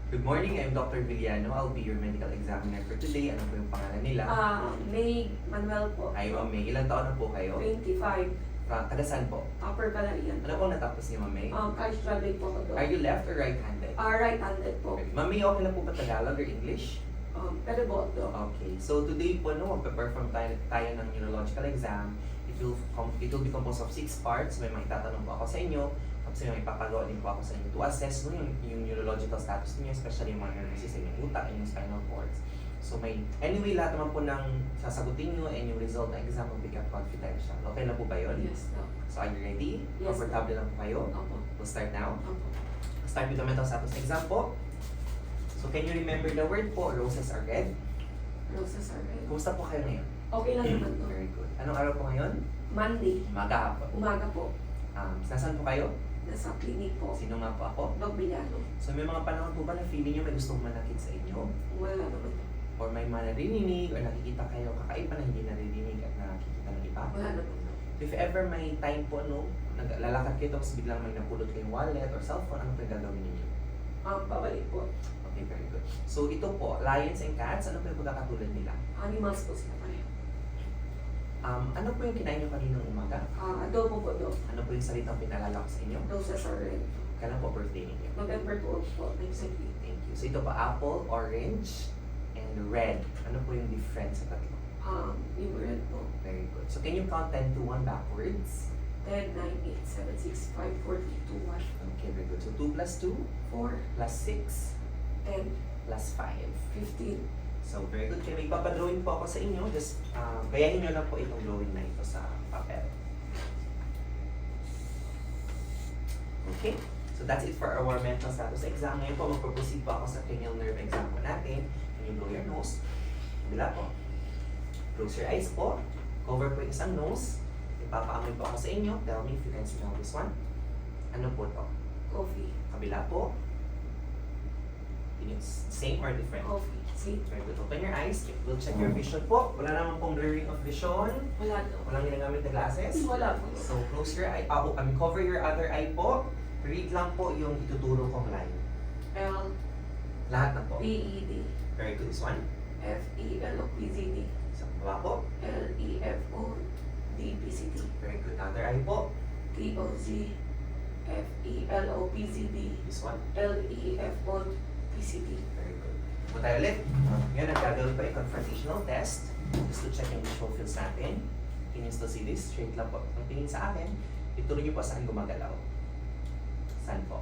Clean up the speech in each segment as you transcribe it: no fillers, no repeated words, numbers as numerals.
Good morning, I'm Dr. Villano. I'll be your medical examiner for today. Ano po yung pangalan nila? May Manuel po. Hi, Ma'am May. Ilang taon na po kayo? 25. Taga saan po? Upper Valerian. Ano pong natapos niyo, Ma'am May? College graduate po ako doon. Are you left or right-handed? Right-handed po. Ma'am May, okay lang po ba Tagalog or English? Pero boto. Okay. So today po, magpe-perform tayo ng neurological exam. It will be composed of 6 parts. May mga itatanong po ako sa inyo. Tapos may ipapagawa din po ako sa inyo to assess yung neurological status niyo, especially yung mga neuroses sa inyong utak and yung spinal cords. So anyway, lahat naman po ng sasagutin nyo and yung result ng exam will be kept confidential. Okay na po ba yun? Yes, Doc. So are you ready? Yes, Comfortable lang po kayo? Opo. We'll start now. Opo. Start with the mental status exam po. So can you remember the word po? Roses are red. Roses are red. Kumusta po kayo ngayon? Okay lang naman to. Very good. Anong araw po ngayon? Monday. Umaga hapon. Umaga po. Nasaan po kayo? Nasa clinic po. Sino nga po ako? Doc Villano. So may mga panahon po ba na feeling nyo may gustong manakit sa inyo? Wala naman. Or may manarinig or nakikita kayo kakaiba na hindi naririnig at nakikita ng iba? Wala naman. If ever may time po, naglalakad kayo tapos biglang may napulot kayong wallet or cellphone, ano po yung gagawin ninyo? Pabalik po. Okay, very good. So ito po, lions and cats, ano po yung pagkakatulad nila? Animals po sila pareho. Ano po yung kinain nyo kaninang umaga? Adobo po, Doc. Ano po yung salitang pinalala ko sa inyo? Roses are red. Kailan po birthday ninyo? November 12 po. Next week. Thank you. So ito po, apple, orange, and red. Ano po yung difference sa tatlo? Yung red po. Very good. So can you count 10 to 1 backwards? 10, 9, 8, 7, 6, 5, 4, 3, 2, 1. Okay, very good. So 2 plus 2 4, plus 6 10, plus 5. 15. So very good. Kaya may papadrawing po ako sa inyo. Just gayahin nyo lang po itong drawing na ito sa papel. Okay. So that's it for our mental status exam. Ngayon po, magpo-proceed po ako sa cranial nerve exam po natin. Can you blow your nose? Kabila po. Close your eyes po. Cover po yung isang nose. Ipapaamoy po ako sa inyo. Tell me if you can smell this one. Ano po to? Coffee. Kabila po. Same or different? Coffee. See? Very good. Open your eyes. We'll check your vision po. Wala naman pong blurring of vision. Wala daw. Walang ginagamit na glasses. Wala po. So close your eye. Cover your other eye po. Read lang po yung ituturo kong line. L, Lahat na po. P, E, D, Very good. This one. F, E, L, O, P, Z, D, Sa baba po. L, E, F, O, D, P, C, D, Very good. Other eye po. T, O, Z, F, E, L, O, P, Z, D, This one. L, E, F, O, P, C, D. Very good. Punta tayo ulit. Ngayon, nagkagawin pa yung confrontational test. Just to check yung visual fields natin. Can you still see this? Straight lang po. Ang tingin sa akin, ituro niyo po saan gumagalaw. Saan po?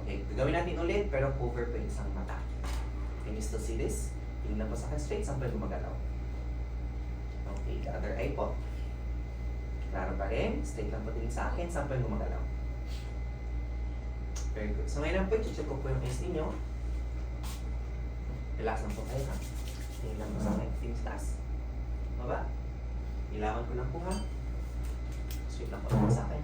Okay, gagawin natin ulit pero cover po yung isang mata. Can you still see this? Tingin lang po sa akin straight, saan po yung gumagalaw? Okay, the other eye po. Klaro pa rin. Straight lang po tingin sa akin, saan po yung gumagalaw? Very good. So ngayon po, i-check ko po yung eyes ninyo. Relax lang po kayo ha. Tingin lang po sa akin. Tingin sa taas. Baba. Ilawan ko lang po ha. Straight lang po tingin sa akin.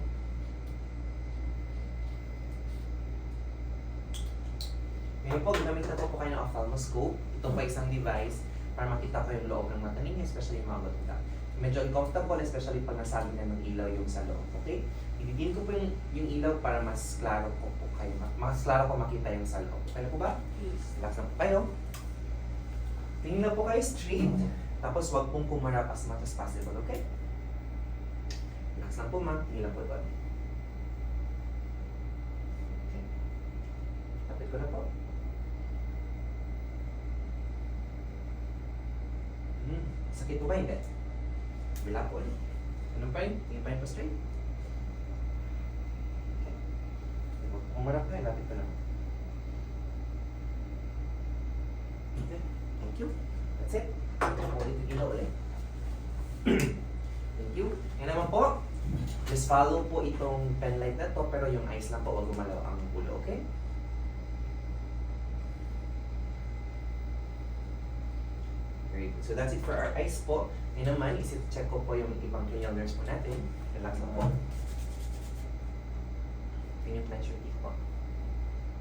Ngayon po, ginamit na po kayo ng ophthalmoscope. Ito po isang device para makita ko yung loob ng mata ninyo, especially yung mga batuta. Medyo uncomfortable, especially pag nasabi na ng ilaw yung sa loob. Okay? Ibigin ko po yung ilaw para mas klaro ko po kayo. Mas klaro ko makita yung sa loob. Okay na po ba? Yes. Relax lang po kayo. Tingin lang po kayo straight. Tapos wag pong kumarap as much as possible, okay? Relax lang po ma'am. Tingin lang po doon. Okay. Tapit ko na po. Sakit po ba? Hindi. Bila po ulit. Ganun pa rin. Tingin pa rin po straight. Okay. Kumarap na yun. Lapit ko na. Okay. Thank you. That's it. Ulit yung ilaw ulit. Thank you. Yan naman po. Just follow po itong pen light na to, pero yung eyes lang po, wag gumalaw ang ulo, okay? Very good. So that's it for our eyes po. Ngayon naman, check ko po yung ibang cranial nerves po natin. Relax lang po. Can you clench your teeth po?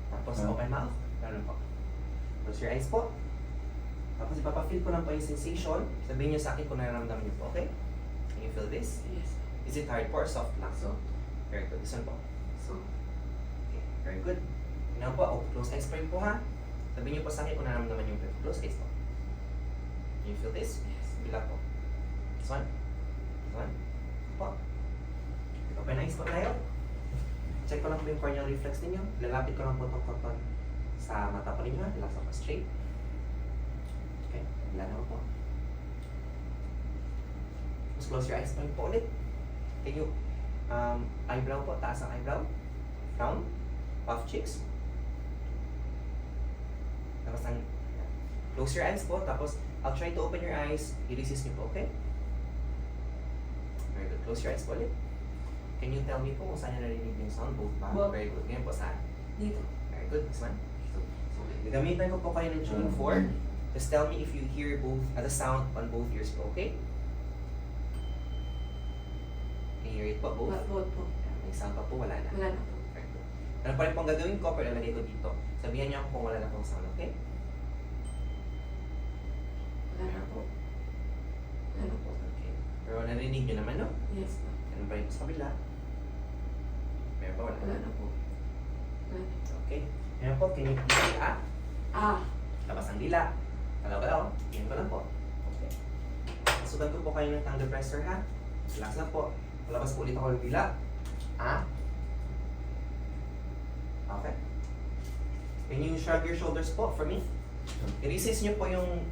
Tapos open mouth. Ganun po. Close your eyes po. Tapos ipapafeel ko lang po yung sensation. Sabihin niyo sa akin kung nararamdaman niyo po, okay? Can you feel this? Yes. Is it hard po or soft lang? So, Very good. This one po. so, Okay, very good. Now po, close eyes pa rin po ha. Sabihin niyo po sa akin kung nararamdaman yung pito. Close eyes po. You feel this? Yes. Bila po. This one? This one? Po. Open eyes po tayo. Check ko lang po yung corneal reflex ninyo. Lalapit ko lang po itong cotton sa mata po ninyo. Relax ako straight. Okay. Wala naman po. Just close your eyes po ulit. Can you, eyebrow po, taas ang eyebrow. Frown. Puff cheeks. Tapos ang, close your eyes po, tapos I'll try to open your eyes. I-resist niyo po, okay? Very good. Close your eyes po ulit. Can you tell me po kung saan niyo narinig yung sound? Both ba? Both. Very good. Ngayon po saan? Dito. Very good. This one. So, gagamitan ko po kayo ng tuning fork. Just tell me if you hear both, the sound on both ears po, okay? Can you hear it po, both? Both po. May sound pa po, wala na. Wala na po. Very good. Ano pa rin pong gagawin ko, pero lalagay ko dito. Sabihan niyo ako kung wala na pong sound, okay? Wala na po. Wala na po. Okay. Pero narinig niyo naman, no? Yes po. Ano pa rin sa kabila? Meron pa, wala Wala na. na po. Wala na. Okay. Meron po, can you please ah? Ah. Labas ang dila. Galaw-galaw. Yan ko lang po. Okay. Pasukan ko po kayo ng tongue depressor, ha? Relax lang po. Palabas po ulit ako ng dila. Ah? Okay. Can you shrug your shoulders po for me? I-resist nyo po yung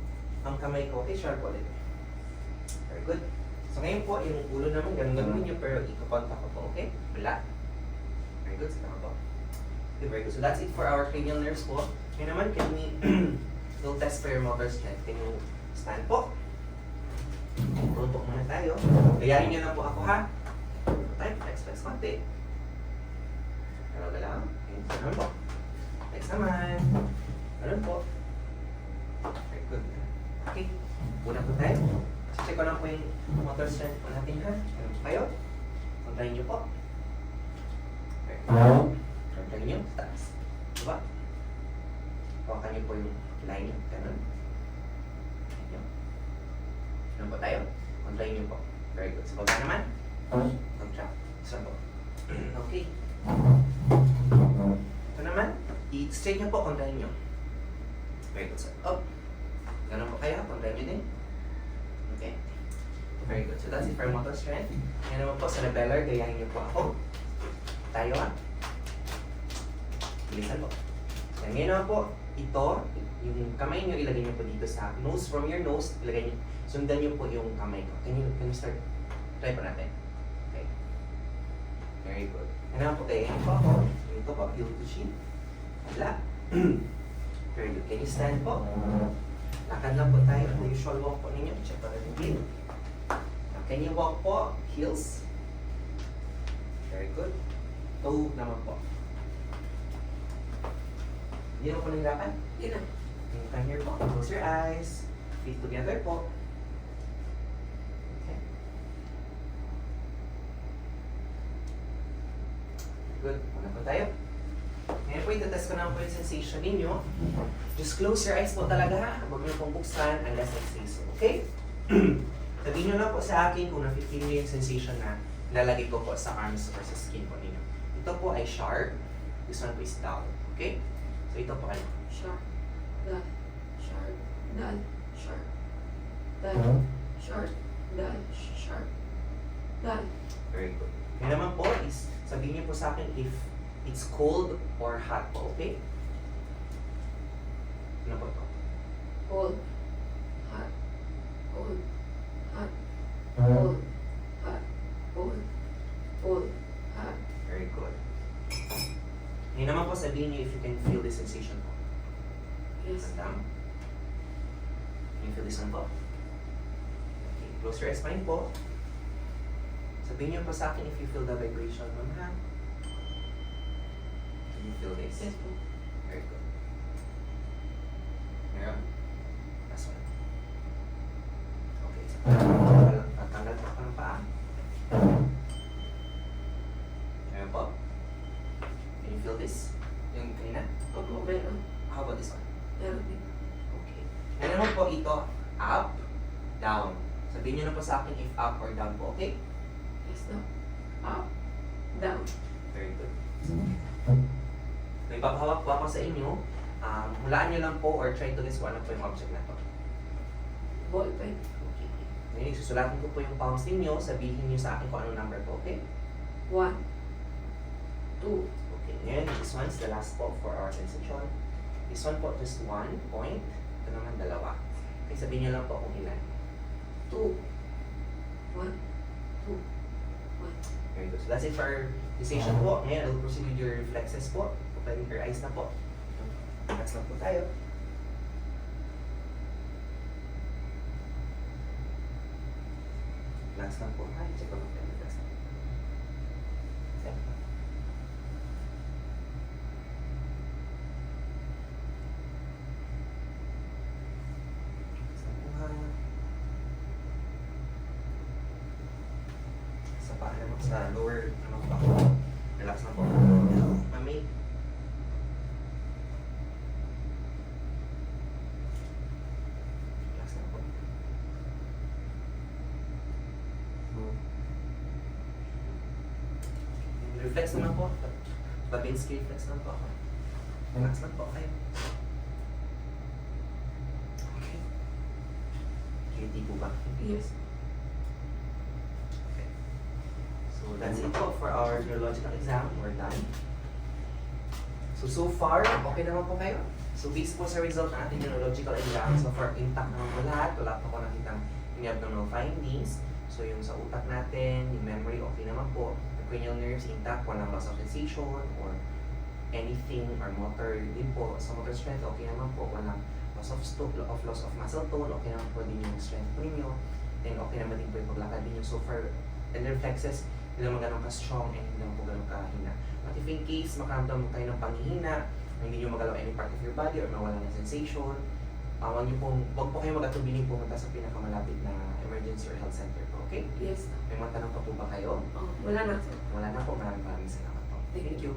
ang kamay ko. Okay, shrug po ulit. Very good. So ngayon po, yung ulo naman, ganun nyo, pero ikakontak ko po, okay? Wala. Very good. Sige po. Okay, very good. So that's it for our cranial nerves po. Ngayon naman, can we we'll test for your motor strength. Can you stand po? Roll po muna tayo. Gayahin nyo lang po ako, ha? Time, flex konti. Galaw-galaw. Okay, ganun po. Flex naman. Ganun po. Very good. Okay, una po tayo. Check ko lang po yung motor strength po natin, ha? Ganun po kayo. Kontahin nyo po. Very good. Kontahin nyo, taas. Diba? Hawakan nyo po yung line, ganun. Ganun. Ganun po tayo. Kontahin nyo po. Very good. Sa baba naman. Contract. Isa po. Okay. Ito naman. I-straight nyo po, kontahin nyo. Very good, sir. Up. Ganun po kayo. Kontahin nyo din. Okay. Very good. So that's it for motor strength. Yan naman po sa repeller. Gayahin nyo po ako. Tayo, ha? Bilisan po. Yan. Ngayon naman po, ito, yung kamay nyo, ilagay nyo po dito sa nose. From your nose, ilagay nyo. Sundan nyo po yung kamay ko. Can you start? Try po natin. Okay. Very good. Yan naman po, tayo po ako. Ito po, heel to shin. Wala. Very good. Can you stand po? Lakad lang po tayo. The usual walk po ninyo. Check po natin heel. Can you walk po? Heels. Very good. Toe naman po. Hindi naman po nahirapan? Hindi na. You come here po. Close your eyes. Feet together po. Okay. Good. Una po tayo. Ngayon po, itatest ko naman po yung sensation ninyo. Just close your eyes po talaga, ha? Huwag nyo pong buksan unless I say so. Okay? Sabihin nyo lang po sa akin kung na-feel nyo yung sensation na lalagay ko po sa arms or sa skin po ninyo. Ito po ay sharp. This one po is down. Okay? So ito po ano? Sharp. Dull. Sharp. Dull. Sharp. Dull. Sharp. Dull. Sharp. Dull. Very good. Ngayon naman po is, sabihin niyo po sa akin if it's cold or hot po, okay? Ano po ito? Cold. Hot. Cold. Hot. Cold. Hot. Cold. Cold. Hot. Very good. Ngayon naman po sabihin niyo if you can feel the sensation po. Yes. Down. Can you feel this one po? Okay, close your eyes pa rin po. Sabihin niyo po sa akin if you feel the vibration, ma'am, ha? Can you feel this? Yes po. Very good. Meron? Last one. Okay, so tanggal po ako ng paa. Meron po? Can you feel this? Yung kanina? Opo, meron. How about this one? Meron din. Okay. Ano naman po ito? Up, down. Sabihin niyo na po sa akin if up or down po, okay? Yes, no. Up. Down. Very good. May papahawak po ako sa inyo. Hulaan nyo lang po or try to guess kung ano po yung object na to. Ball pen. Okay. Ngayon, susulatin ko po yung palms ninyo. Sabihin nyo sa akin kung anong number po, okay? 1, 2, Okay. Ngayon, this one's the last po for our sensation. This one po, just 1 point. Ito naman, dalawa. Okay, sabihin nyo lang po kung ilan. 2, 1, 2, 1. Very good. So that's it for our sensation po. Ngayon, I'll proceed with your reflexes po. Open your eyes na po. Relax lang po tayo. Relax lang po. Ay, check ko lang tayo. Relax lang. Check. Relax lang po ha. Sa paa naman, sa lower naman pa. Relax lang po. Mami. Relax lang po. Reflex naman po. Babinski reflex lang po ako. Relax lang po kayo. Okay. QT po ba? Yes. Okay. So that's it po for our neurological exam. We're done. So far, okay naman po kayo. So based po sa result ng ating neurological exam, so far intact naman po lahat. Wala pa po nakitang any abnormal findings. So yung sa utak natin, yung memory, okay naman po. The cranial nerves intact, walang loss of sensation or anything or motor din po. Sa motor strength, okay naman po. Walang loss of muscle tone, okay naman po din yung strength po ninyo. Then okay naman din po yung paglakad ninyo. So far, and reflexes, hindi naman ganun ka-strong and hindi naman po ganun kahina. But if in case makaramdam mo kayo ng panghihina, hindi nyo magalaw any part of your body or mawala ng sensation, wag po kayo mag-atubiling pumunta sa pinakamalapit na emergency or health center po, okay? Yes. May mga tanong pa po ba kayo? Oh, wala na, sir. Wala na po, maraming salamat po. Thank Thank you.